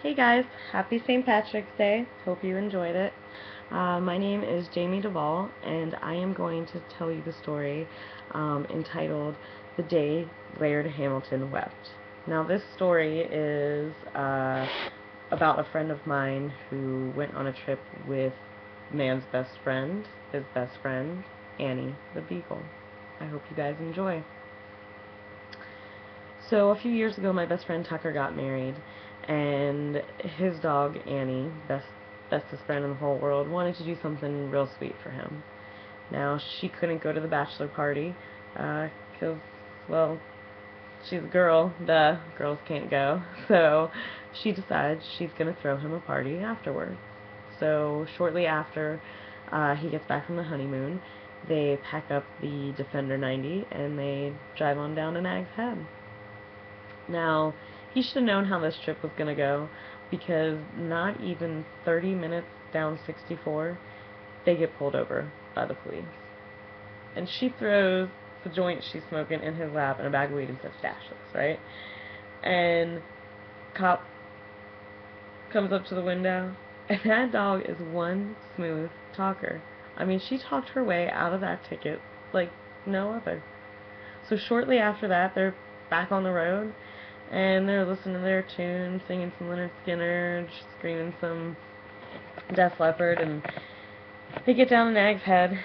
Hey guys, happy St. Patrick's Day. Hope you enjoyed it. My name is Jaime Duval, and I am going to tell you the story entitled The Day Laird Hamilton Wept. Now, this story is about a friend of mine who went on a trip with man's best friend, his best friend, Annie the Beagle. I hope you guys enjoy. So, a few years ago, my best friend Tucker got married, and his dog Annie, bestest friend in the whole world, wanted to do something real sweet for him. Now she couldn't go to the bachelor party because, well, she's a girl. Duh, girls can't go. So she decides she's gonna throw him a party afterwards. So shortly after he gets back from the honeymoon, they pack up the Defender 90 and they drive on down to Nag's Head. Now, he should have known how this trip was going to go because not even 30 minutes down 64, they get pulled over by the police. And she throws the joint she's smoking in his lap and a bag of weed and says, "Stash this," right? And cop comes up to the window, and that dog is one smooth talker. I mean, she talked her way out of that ticket like no other. So shortly after that, they're back on the road, and they're listening to their tune, singing some Leonard Skinner, screaming some Def Leppard, and they get down to Nag's Head,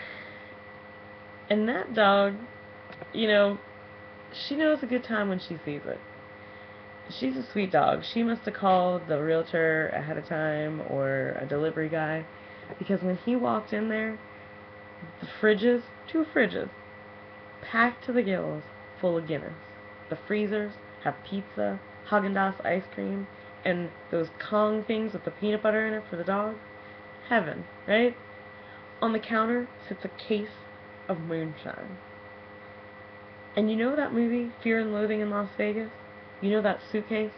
and that dog, you know, she knows a good time when she sees it. She's a sweet dog. She must have called the realtor ahead of time or a delivery guy, because when he walked in there, the fridges, two fridges, packed to the gills, full of Guinness. The freezers have pizza, Haagen-Dazs ice cream, and those Kong things with the peanut butter in it for the dog. Heaven, right? On the counter sits a case of moonshine. And you know that movie, Fear and Loathing in Las Vegas? You know that suitcase?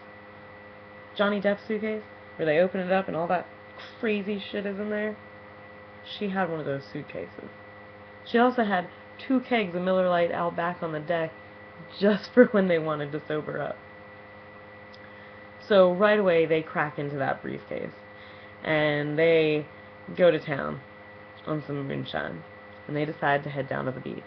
Johnny Depp's suitcase? Where they open it up and all that crazy shit is in there? She had one of those suitcases. She also had 2 kegs of Miller Lite out back on the deck just for when they wanted to sober up. So right away they crack into that briefcase and they go to town on some moonshine and they decide to head down to the beach.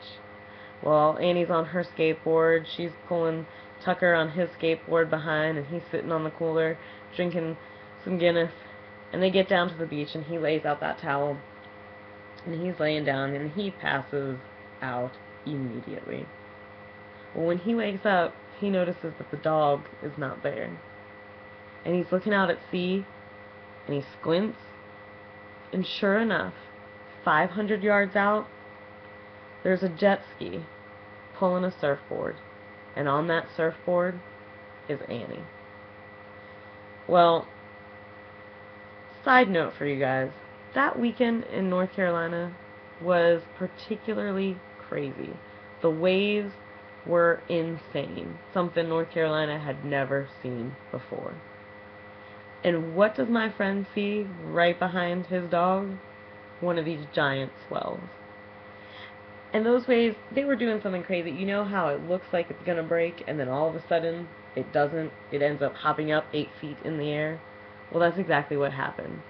Well, Annie's on her skateboard, she's pulling Tucker on his skateboard behind, and he's sitting on the cooler drinking some Guinness, and they get down to the beach and he lays out that towel and he's laying down and he passes out immediately. Well, when he wakes up, he notices that the dog is not there. And he's looking out at sea, and he squints, and sure enough, 500 yards out, there's a jet ski pulling a surfboard. And on that surfboard is Annie. Well, side note for you guys, that weekend in North Carolina was particularly crazy. The waves were insane. Something North Carolina had never seen before. And what does my friend see right behind his dog? One of these giant swells. And those waves, they were doing something crazy. You know how it looks like it's going to break, and then all of a sudden, it doesn't? It ends up hopping up 8 feet in the air? Well, that's exactly what happened.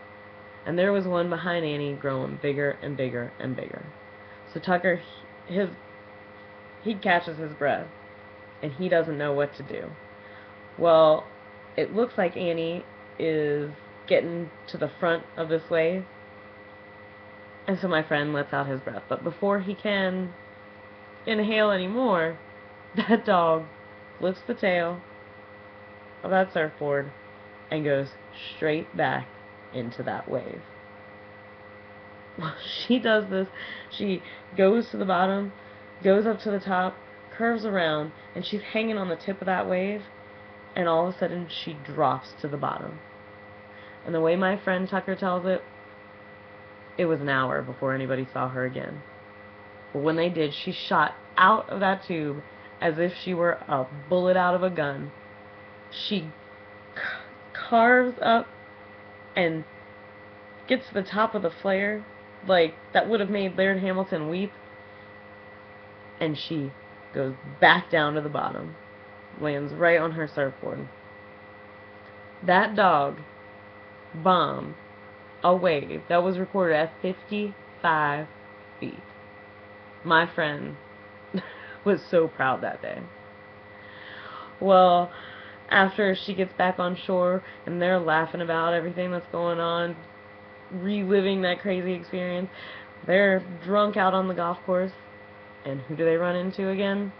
And there was one behind Annie growing bigger and bigger and bigger. So Tucker, he catches his breath, and he doesn't know what to do. Well, it looks like Annie is getting to the front of this wave, and so my friend lets out his breath. But before he can inhale anymore, that dog flips the tail of that surfboard and goes straight back into that wave. Well, she does this. She goes to the bottom, goes up to the top, curves around, and she's hanging on the tip of that wave, and all of a sudden she drops to the bottom. And the way my friend Tucker tells it, it was an hour before anybody saw her again. But when they did, she shot out of that tube as if she were a bullet out of a gun. She carves up and gets to the top of the flare, like that would have made Laird Hamilton weep, and she goes back down to the bottom, lands right on her surfboard. That dog bombed a wave that was recorded at 55 feet. My friend was so proud that day. Well, after she gets back on shore and they're laughing about everything that's going on, reliving that crazy experience, they're drunk out on the golf course, and who do they run into again?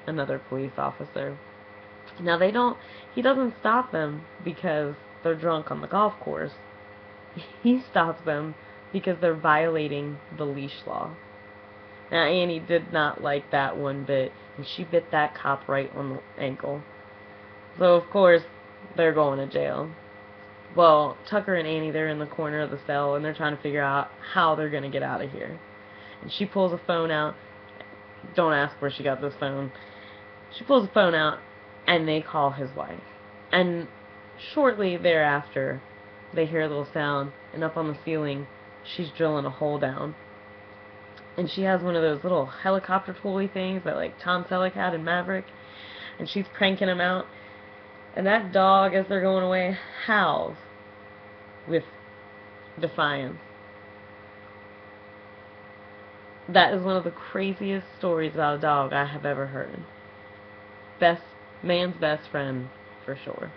Another police officer. Now he doesn't stop them because they're drunk on the golf course. He stops them because they're violating the leash law. Now, Annie did not like that one bit, and she bit that cop right on the ankle. So, of course, they're going to jail. Well, Tucker and Annie, they're in the corner of the cell, and they're trying to figure out how they're going to get out of here. And she pulls a phone out. Don't ask where she got this phone. She pulls the phone out, and they call his wife. And shortly thereafter, they hear a little sound, and up on the ceiling, she's drilling a hole down. And she has one of those little helicopter pulley things that, like, Tom Selleck had in Maverick, and she's cranking them out. And that dog, as they're going away, howls with defiance. That is one of the craziest stories about a dog I have ever heard. Man's best friend, for sure.